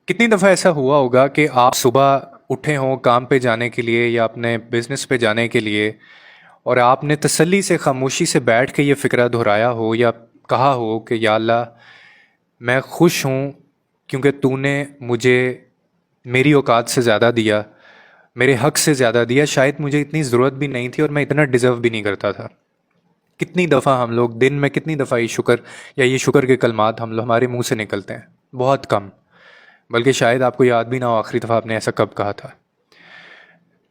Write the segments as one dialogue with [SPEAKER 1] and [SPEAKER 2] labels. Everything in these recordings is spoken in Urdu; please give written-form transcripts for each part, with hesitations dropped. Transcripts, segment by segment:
[SPEAKER 1] کتنی دفعہ ایسا ہوا ہوگا کہ آپ صبح اٹھے ہوں کام پہ جانے کے لیے یا اپنے بزنس پہ جانے کے لیے، اور آپ نے تسلی سے خاموشی سے بیٹھ کے یہ فکرہ دہرایا ہو یا کہا ہو کہ یا اللہ، میں خوش ہوں کیونکہ تو نے مجھے میری اوقات سے زیادہ دیا، میرے حق سے زیادہ دیا، شاید مجھے اتنی ضرورت بھی نہیں تھی اور میں اتنا ڈیزرو بھی نہیں کرتا تھا۔ کتنی دفعہ ہم لوگ دن میں کتنی دفعہ یہ شکر یا یہ شکر کے کلمات ہمارے منہ سے نکلتے ہیں؟ بہت کم، بلکہ شاید آپ کو یاد بھی نہ ہو آخری دفعہ آپ نے ایسا کب کہا تھا۔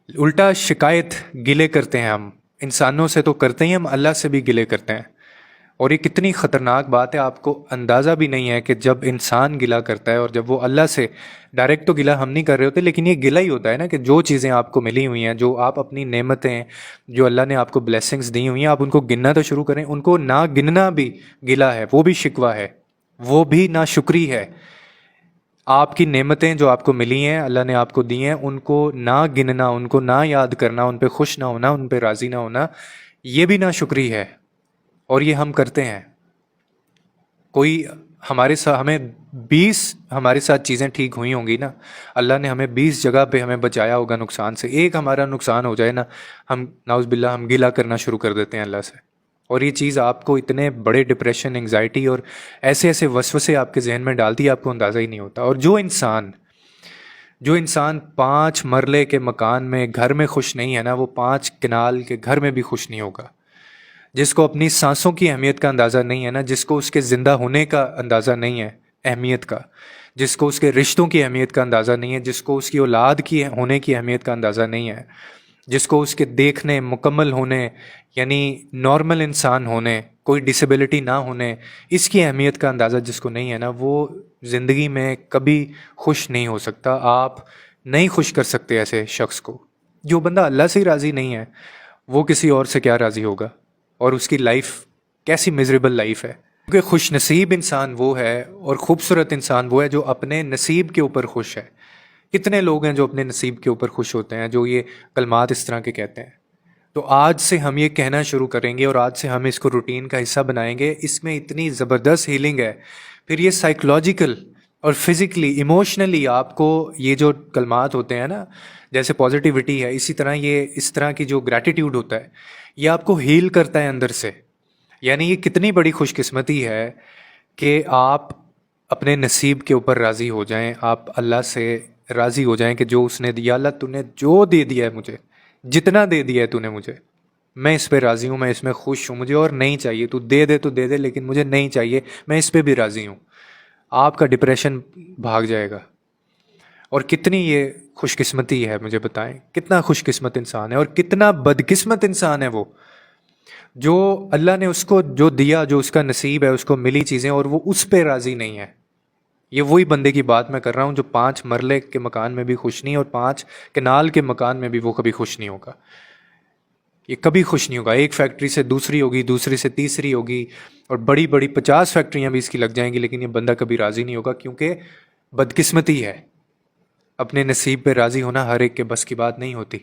[SPEAKER 1] الٹا شکایت گلے کرتے ہیں ہم، انسانوں سے تو کرتے ہی، ہم اللہ سے بھی گلے کرتے ہیں۔ اور یہ کتنی خطرناک بات ہے، آپ کو اندازہ بھی نہیں ہے کہ جب انسان گلہ کرتا ہے اور جب وہ اللہ سے ڈائریکٹ تو گلہ ہم نہیں کر رہے ہوتے، لیکن یہ گلہ ہی ہوتا ہے نا کہ جو چیزیں آپ کو ملی ہوئی ہیں، جو آپ اپنی نعمتیں، جو اللہ نے آپ کو بلیسنگز دی ہوئی ہیں، آپ ان کو گننا تو شروع کریں۔ ان کو نہ گننا بھی گلہ ہے، وہ بھی شکوہ ہے، وہ بھی ناشکری ہے۔ آپ کی نعمتیں جو آپ کو ملی ہیں، اللہ نے آپ کو دی ہیں، ان کو نہ گننا، ان کو نہ یاد کرنا، ان پہ خوش نہ ہونا، ان پہ راضی نہ ہونا، یہ بھی ناشکری ہے۔ اور یہ ہم کرتے ہیں۔ کوئی ہمارے ساتھ ہمیں 20 ہمارے ساتھ چیزیں ٹھیک ہوئی ہوں گی نا، اللہ نے ہمیں 20 جگہ پہ ہمیں بچایا ہوگا نقصان سے، ایک ہمارا نقصان ہو جائے نا، ہم نعوذ باللہ ہم گلہ کرنا شروع کر دیتے ہیں اللہ سے۔ اور یہ چیز آپ کو اتنے بڑے ڈپریشن، انگزائٹی اور ایسے ایسے وسوسے آپ کے ذہن میں ڈالتی ہے، آپ کو اندازہ ہی نہیں ہوتا۔ اور جو انسان 5 مرلے کے مکان میں گھر میں خوش نہیں ہے نا، وہ 5 کنال کے گھر میں بھی خوش نہیں ہوگا۔ جس کو اپنی سانسوں کی اہمیت کا اندازہ نہیں ہے نا، جس کو اس کے زندہ ہونے کا اندازہ نہیں ہے اہمیت کا، جس کو اس کے رشتوں کی اہمیت کا اندازہ نہیں ہے، جس کو اس کی اولاد کی ہونے کی اہمیت کا اندازہ نہیں ہے، جس کو اس کے دیکھنے، مکمل ہونے، یعنی نارمل انسان ہونے، کوئی ڈسیبلٹی نہ ہونے، اس کی اہمیت کا اندازہ جس کو نہیں ہے نا، وہ زندگی میں کبھی خوش نہیں ہو سکتا۔ آپ نہیں خوش کر سکتے ایسے شخص کو۔ جو بندہ اللہ سے ہی راضی نہیں ہے، وہ کسی اور سے کیا راضی ہوگا؟ اور اس کی لائف کیسی میزریبل لائف ہے۔ کیونکہ خوش نصیب انسان وہ ہے اور خوبصورت انسان وہ ہے جو اپنے نصیب کے اوپر خوش ہے۔ کتنے لوگ ہیں جو اپنے نصیب کے اوپر خوش ہوتے ہیں، جو یہ کلمات اس طرح کے کہتے ہیں؟ تو آج سے ہم یہ کہنا شروع کریں گے اور آج سے ہم اس کو روٹین کا حصہ بنائیں گے۔ اس میں اتنی زبردست ہیلنگ ہے، پھر یہ سائیکولوجیکل اور فزیکلی ایموشنلی آپ کو یہ جو کلمات ہوتے ہیں نا، جیسے پازیٹیوٹی ہے، اسی طرح یہ اس طرح کی جو گریٹیٹیوڈ ہوتا ہے، یہ آپ کو ہیل کرتا ہے اندر سے۔ یعنی یہ کتنی بڑی خوش قسمتی ہے کہ آپ اپنے نصیب کے اوپر راضی ہو جائیں، آپ اللہ سے راضی ہو جائیں کہ جو اس نے دیا، اللہ تو نے جو دے دیا ہے مجھے، جتنا دے دیا ہے تو نے مجھے، میں اس پہ راضی ہوں، میں اس میں خوش ہوں، مجھے اور نہیں چاہیے، تو دے دے تو دے دے، لیکن مجھے نہیں چاہیے، میں اس پہ بھی راضی ہوں۔ آپ کا ڈپریشن بھاگ جائے گا۔ اور کتنی یہ خوش قسمتی ہے، مجھے بتائیں کتنا خوش قسمت انسان ہے اور کتنا بدقسمت انسان ہے وہ، جو اللہ نے اس کو جو دیا، جو اس کا نصیب ہے، اس کو ملی چیزیں، اور وہ اس پہ راضی نہیں ہے۔ یہ وہی بندے کی بات میں کر رہا ہوں جو 5 مرلے کے مکان میں بھی خوش نہیں، اور 5 کنال کے مکان میں بھی وہ کبھی خوش نہیں ہوگا۔ یہ کبھی خوش نہیں ہوگا۔ ایک فیکٹری سے دوسری ہوگی، دوسری سے تیسری ہوگی، اور بڑی بڑی 50 فیکٹریاں بھی اس کی لگ جائیں گی، لیکن یہ بندہ کبھی راضی نہیں ہوگا، کیونکہ بدقسمتی ہے۔ اپنے نصیب پہ راضی ہونا ہر ایک کے بس کی بات نہیں ہوتی۔